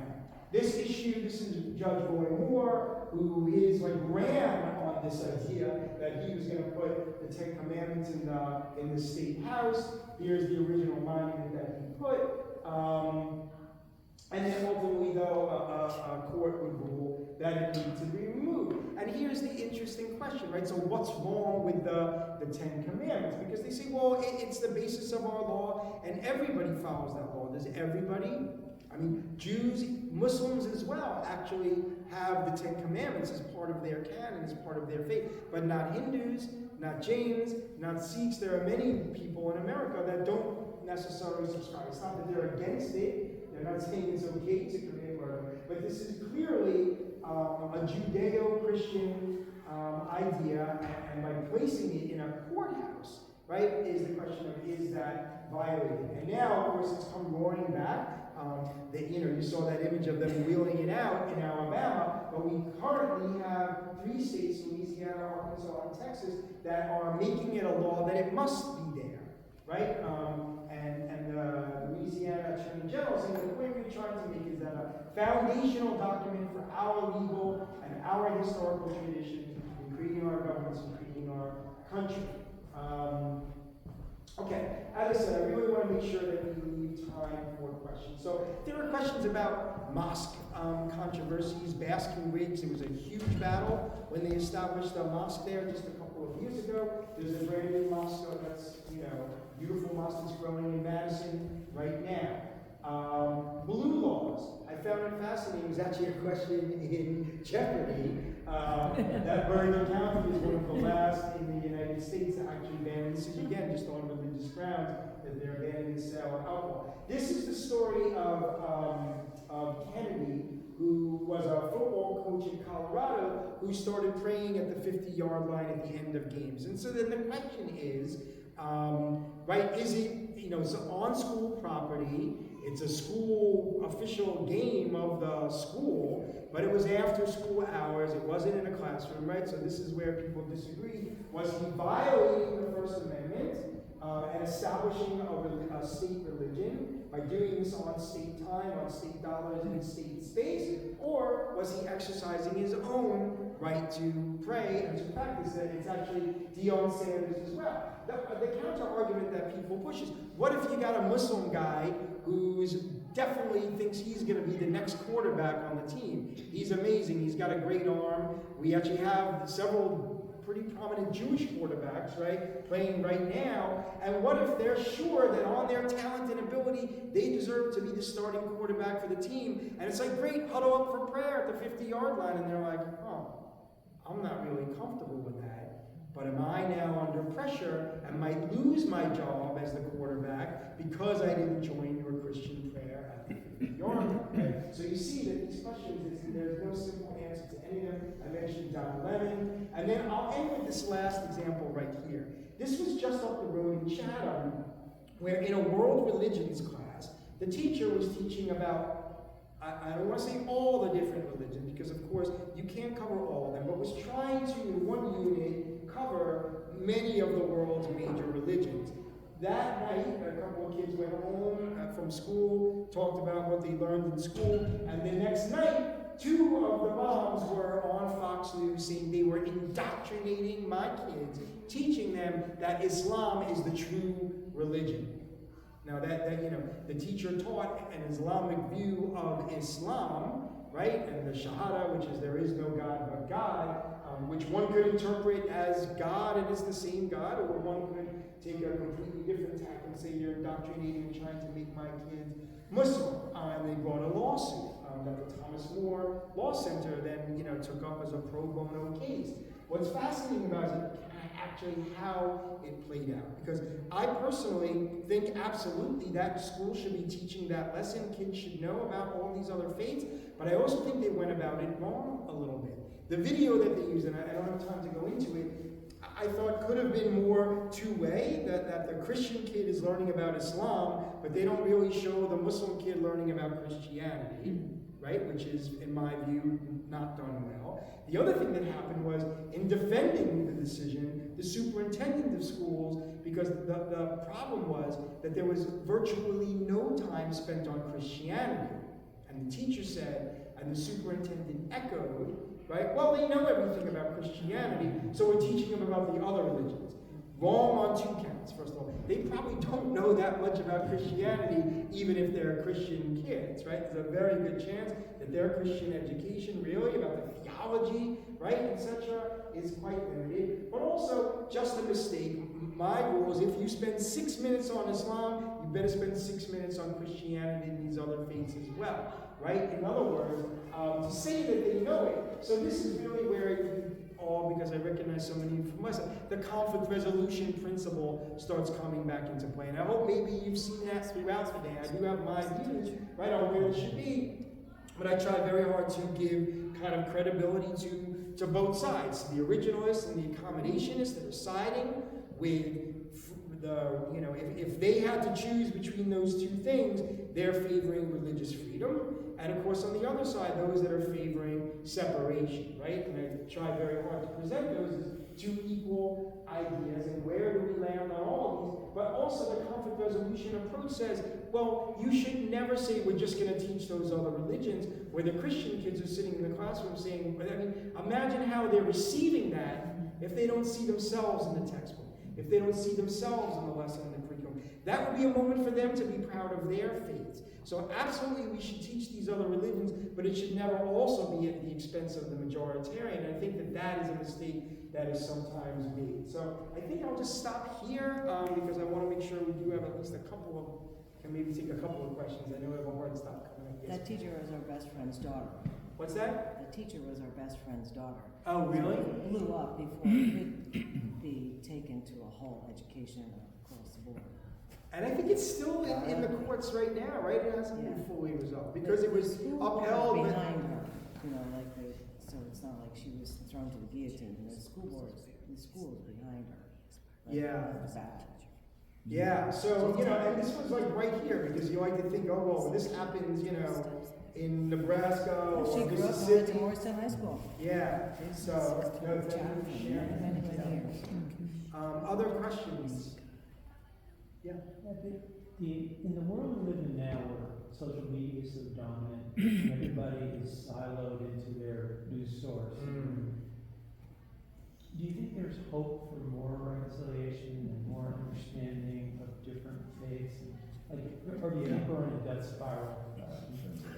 This issue, this is Judge Roy Moore, who is ran on this idea that he was going to put the Ten Commandments in the state house. Here's the original monument that he put. And then ultimately, though, a court would rule that it needed to be removed. And here's the interesting question, right? So what's wrong with the Ten Commandments? Because they say, well, it's the basis of our law, and everybody follows that law. Does everybody? I mean, Jews, Muslims as well, actually have the Ten Commandments as part of their canon, as part of their faith, but not Hindus, not Jains, not Sikhs. There are many people in America that don't necessarily subscribe. It's not that they're against it. They're not saying it's okay to commit murder, but this is clearly a Judeo-Christian idea, and by placing it in a courthouse, right, is the question of, is that violated? And now, of course, it's come roaring back. You saw that image of them wheeling it out in Alabama, but we currently have 3 states, Louisiana, Arkansas, and Texas, that are making it a law that it must be there, right? And the Louisiana Attorney General saying the point we're trying to make is that a foundational document for our legal and our historical tradition in creating our governments and creating our country. Okay, as I said, I really want to make sure that we leave time for questions. So there were questions about mosque controversies, basking rigs. It was a huge battle when they established a mosque there just a couple of years ago. There's a brand new mosque that's, beautiful mosque that's growing in Madison right now. Blue laws. I found it fascinating. It was actually a question in Jeopardy. That Bergen County is one of the last in the United States to actually ban this. Again, just on religious grounds, that they're banning the sale of alcohol. This is the story of Kennedy, who was a football coach in Colorado, who started praying at the 50-yard line at the end of games. And so then the question is, right, is it, it's on school property, it's a school official game of the school, but it was after school hours, it wasn't in a classroom, right? So this is where people disagree. Was he violating the First Amendment and establishing a state religion by doing this on state time, on state dollars, in state space? Or was he exercising his own right to pray and to practice that? It's actually Deion Sanders as well. The counter argument that people push is, what if you got a Muslim guy who's definitely thinks he's going to be the next quarterback on the team? He's amazing. He's got a great arm. We actually have several pretty prominent Jewish quarterbacks, right, playing right now. And what if they're sure that on their talent and ability, they deserve to be the starting quarterback for the team? And it's like, great, huddle up for prayer at the 50-yard line. And they're like, oh, I'm not really comfortable with that. But am I now under pressure and might lose my job as the quarterback because I didn't join your Christian prayer at the 50-yard line? Okay? So you see that these questions, there's no simple answer to any of them. I mentioned Don Lemon. And then I'll end with this last example right here. This was just up the road in Chatham, where in a world religions class, the teacher was teaching about, I don't want to say all the different religions, because of course you can't cover all of them, but was trying to, in one unit, cover many of the world's major religions. That night, a couple of kids went home from school, talked about what they learned in school, and the next night, 2 of the moms were on Fox News saying they were indoctrinating my kids, teaching them that Islam is the true religion. Now the teacher taught an Islamic view of Islam, right? And the Shahada, which is there is no God but God, which one could interpret as God and it's the same God, or one could take a completely different tack and say you're indoctrinating and trying to make my kids Muslim. And they brought a lawsuit that the Thomas More Law Center then took up as a pro bono case. What's fascinating about it is actually how it played out. Because I personally think absolutely that school should be teaching that lesson. Kids should know about all these other faiths, but I also think they went about it wrong a little bit. The video that they used, and I don't have time to go into it, I thought could have been more two-way, that the Christian kid is learning about Islam, but they don't really show the Muslim kid learning about Christianity, right? Which is, in my view, not done well. The other thing that happened was, in defending the decision, the superintendent of schools, because the problem was that there was virtually no time spent on Christianity. And the teacher said, and the superintendent echoed, right? Well, they know everything about Christianity, so we're teaching them about the other religions. Wrong on two counts, first of all. They probably don't know that much about Christianity, even if they're Christian kids, right? There's a very good chance that their Christian education, really, about the theology, right, etc., is quite limited. But also, just a mistake. My rule is if you spend 6 minutes on Islam, you better spend 6 minutes on Christianity and these other faiths as well, right? In other words, to say that they know it. So this is really where you all, because I recognize so many from myself, the conflict resolution principle starts coming back into play. And I hope maybe you've seen that throughout the day. I do have my views, right, on where it should be, but I try very hard to give kind of credibility to both sides, the originalists and the accommodationists that are siding with the, you know, if they had to choose between those two things, they're favoring religious freedom. And of course, on the other side, those that are favoring separation, right? And I try very hard to present those as two equal ideas, and where do we land on all of these? But also the conflict resolution approach says, well, you should never say we're just going to teach those other religions, where the Christian kids are sitting in the classroom saying, I mean, imagine how they're receiving that if they don't see themselves in the textbook, if they don't see themselves in the lesson in the curriculum. That would be a moment for them to be proud of their faiths. So absolutely we should teach these other religions, but it should never also be at the expense of the majoritarian. I think that that is a mistake that is sometimes made. So I think I'll just stop here because I want to make sure we do have at least a couple of, and maybe take a couple of questions. I know I have a hard stop coming up. Yes. That teacher was our best friend's daughter. What's that? That teacher was our best friend's daughter. Oh, really? It blew up before it could be taken to a whole education across the board. And I think it's still in the courts right now, right? It hasn't been fully resolved because it was upheld. Behind her, you know, like so it's not like she was thrown to the guillotine. The school is behind her. Like, Yeah. Bad. Yeah, so, you know, and this was like right here because you like to think, oh, well, this happens, you know, in Nebraska or She grew up and went Mississippi. to Morristown High School. Yeah, so, no, thank you for Many sharing. years. Other questions? Yeah. In the world we live in now, where social media is so dominant, and everybody is siloed into their news source, do you think there's hope for more reconciliation and more understanding of different faiths? Or do you think we're in a death spiral in terms of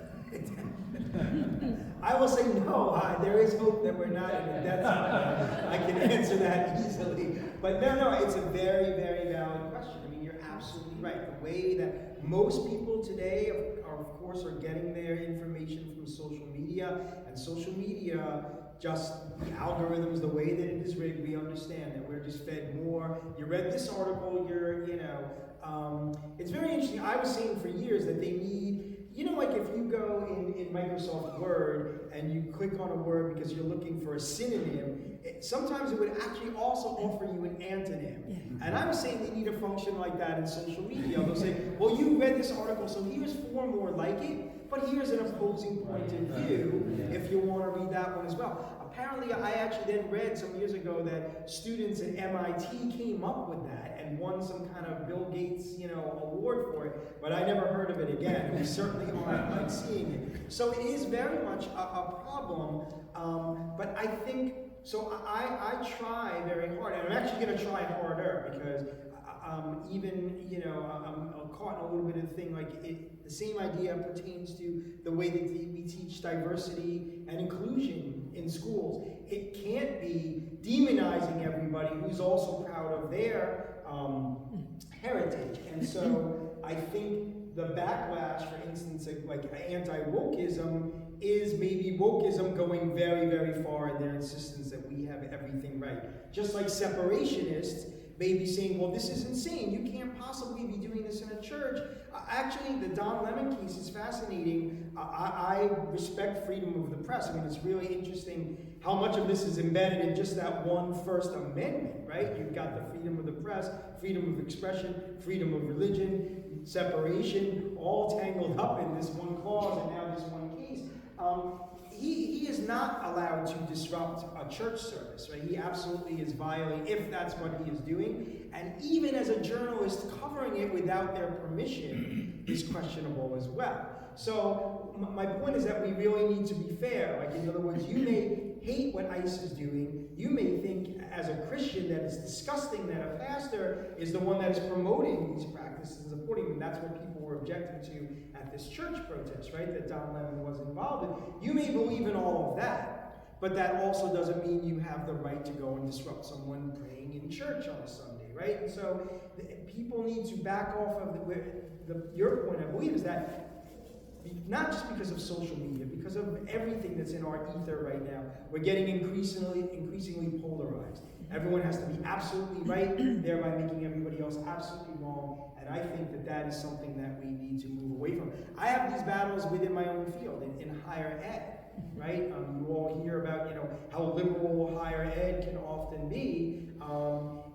that? I will say no. There is hope that we're not in a death spiral. I can answer that easily. But no, it's a very, very valid question. I mean, you're absolutely right. The way that most people today, of course, are getting their information from social media, and social media, just the algorithms, the way that it is rigged, we understand that we're just fed more. You read this article, it's very interesting. I was saying for years that they need, you know, like if you go in Microsoft Word and you click on a word because you're looking for a synonym, sometimes it would actually also offer you an antonym. Yeah. And I'm saying they need a function like that in social media. They'll say, well, you read this article, so here's four more like it, but here's an opposing point of view if you want to read that one as well. Apparently, I actually then read some years ago that students at MIT came up with that and won some kind of Bill Gates, award for it, but I never heard of it again, and we certainly aren't like seeing it. So it is very much a problem, but I think, so I try very hard, and I'm actually going to try harder because I'm caught in a little bit of the thing, like the same idea pertains to the way that we teach diversity and inclusion in schools. It can't be demonizing everybody who's also proud of their heritage. And so I think the backlash, for instance, like anti-wokeism, is maybe wokeism going very, very far in their insistence that we have everything right. Just like separationists may be saying, well, this is insane. You can't possibly be doing this in a church. Actually, the Don Lemon case is fascinating. I respect freedom of the press. I mean, it's really interesting how much of this is embedded in just that one First Amendment, right? You've got the freedom of the press, freedom of expression, freedom of religion, separation, all tangled up in this one clause and now this one case. He is not allowed to disrupt a church service, right? He absolutely is violating, if that's what he is doing. And even as a journalist, covering it without their permission is questionable as well. So my point is that we really need to be fair. Like, in other words, you may hate what ICE is doing. You may think as a Christian that it's disgusting that a pastor is the one that is promoting these practices and supporting them. That's what people were objecting to at this church protest, right, that Don Lemon was involved in. You may believe in all of that, but that also doesn't mean you have the right to go and disrupt someone praying in church on a Sunday, right? And so people need to back off of your point, I believe, is that not just because of social media, because of everything that's in our ether right now, we're getting increasingly polarized. Everyone has to be absolutely right, thereby making everybody else absolutely wrong. And I think that that is something that we need to move away from. I have these battles within my own field, in higher ed, right? You all hear about, how liberal higher ed can often be.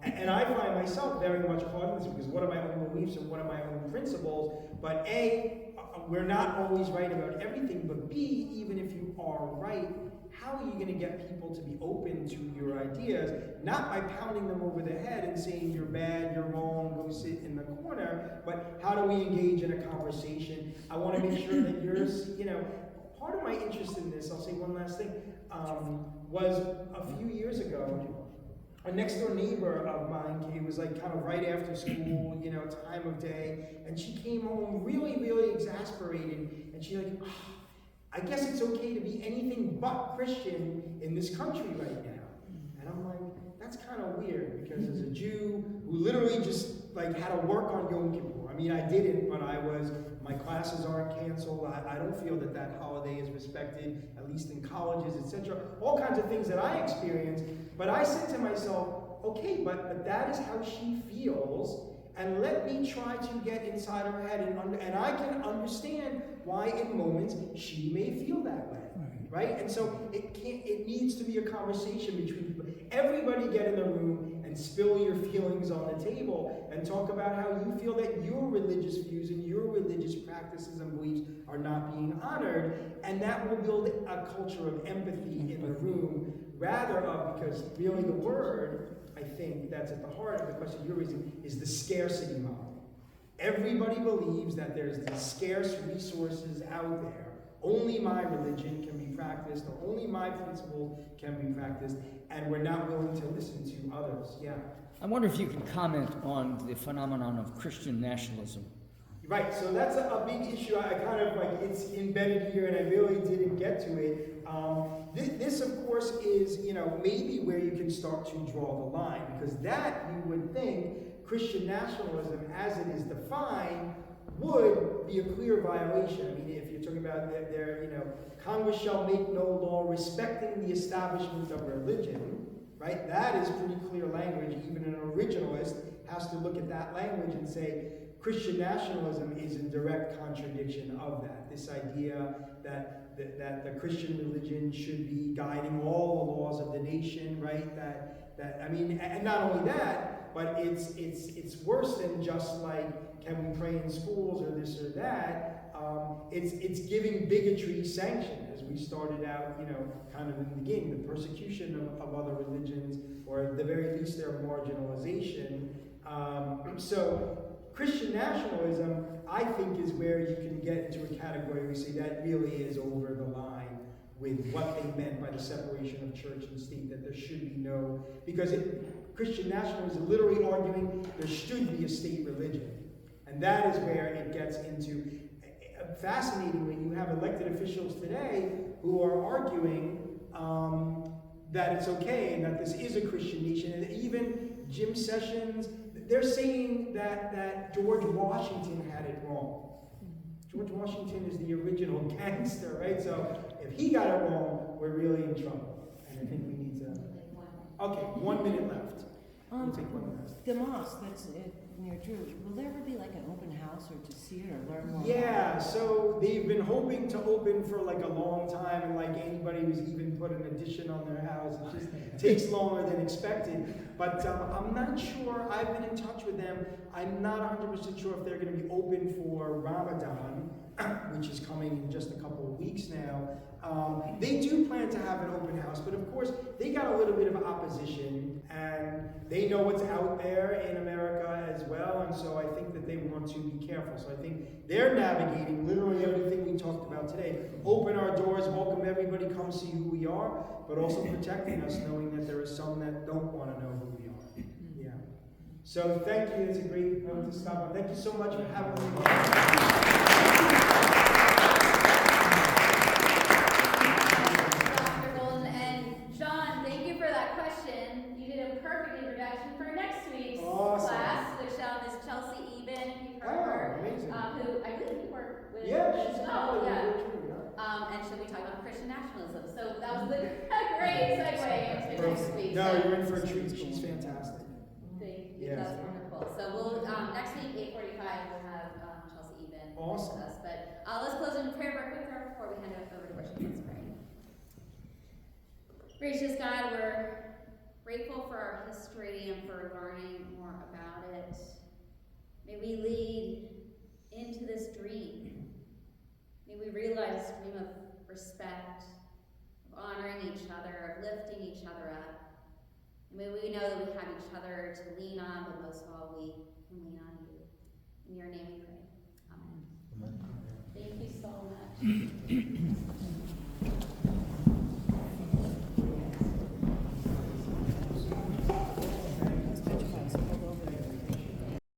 And I find myself very much caught in this because what are my own beliefs and what are my own principles? But A, we're not always right about everything, but B, even if you are right, how are you going to get people to be open to your ideas? Not by pounding them over the head and saying you're bad, you're wrong, go sit in the corner, but how do we engage in a conversation? I want to make sure that yours, part of my interest in this, I'll say one last thing, was a few years ago, a next door neighbor of mine, it was like kind of right after school, time of day, and she came home really, really exasperated, and she like, I guess it's okay to be anything but Christian in this country right now. And I'm like, that's kind of weird, because as a Jew who literally just like had to work on Yom Kippur, I mean, I didn't, but my classes aren't canceled, I don't feel that holiday is respected, at least in colleges, etc. All kinds of things that I experienced, but I said to myself, okay, but that is how she feels, and let me try to get inside her head, and I can understand why in moments she may feel that way, right? And so it needs to be a conversation between people. Everybody get in the room and spill your feelings on the table and talk about how you feel that your religious views and your religious practices and beliefs are not being honored, and that will build a culture of empathy in the room, rather of, because really the word, I think, that's at the heart of the question you're raising, is the scarcity model. Everybody believes that there's these scarce resources out there. Only my religion can be practiced, or only my principles can be practiced, and we're not willing to listen to others. Yeah. I wonder if you can comment on the phenomenon of Christian nationalism. Right, so that's a big issue. I kind of like, it's embedded here, and I really didn't get to it. This, of course, is, maybe where you can start to draw the line, because that, you would think, Christian nationalism, as it is defined, would be a clear violation. I mean, if you're talking about Congress shall make no law respecting the establishment of religion, right? That is pretty clear language. Even an originalist has to look at that language and say, Christian nationalism is in direct contradiction of that. This idea that the Christian religion should be guiding all the laws of the nation, right? And not only that, but it's worse than just like, can we pray in schools or this or that? It's giving bigotry sanction, as we started out, kind of in the beginning, the persecution of other religions, or at the very least their marginalization. So Christian nationalism, I think, is where you can get into a category where you say that really is over the line with what they meant by the separation of church and state, that there should be no, because Christian nationalism is literally arguing there should be a state religion. And that is where it gets into, fascinatingly, you have elected officials today who are arguing that it's okay and that this is a Christian nation. And even Jim Sessions, they're saying that George Washington had it wrong. George Washington is the original gangster, right? So if he got it wrong, we're really in trouble. And I think we need to. Okay, 1 minute left. We'll take 1 minute. The mosque that's near Drew, will there ever be like an open house or to see it or learn more? Yeah, so they've been hoping to open for like a long time, and like anybody who's even put an addition on their house, it just takes longer than expected. But I'm not sure, I've been in touch with them, I'm not 100% sure if they're going to be open for Ramadan, which is coming in just a couple of weeks now. They do plan to have an open house, but of course, they got a little bit of opposition, and they know what's out there in America as well, and so I think that they want to be careful. So I think they're navigating literally everything we talked about today. Open our doors, welcome everybody, come see who we are, but also protecting us, knowing that there are some that don't want to know who we are. Yeah. So thank you, it's a great note to stop on. Thank you so much for having me. Class, which is Chelsea Eben, if you've heard of her, Amazing. who I believe you work with. Yeah, she's oh, yeah. yeah. And she'll be talking about Christian nationalism. So that was a great segue into next week. No, So you're in for a treat. She's fantastic. thank you. Yeah. That's wonderful. So we'll next week 8:45 we'll have Chelsea Eben Awesome. with us. But let's close in prayer for a quick prayer before we hand it over to worship. Let's pray. Gracious God, we're grateful for our history and for learning more about it. May we lead into this dream. May we realize a dream of respect, of honoring each other, of lifting each other up. And may we know that we have each other to lean on, but most of all, we can lean on you. In your name we pray. Amen. Thank you so much.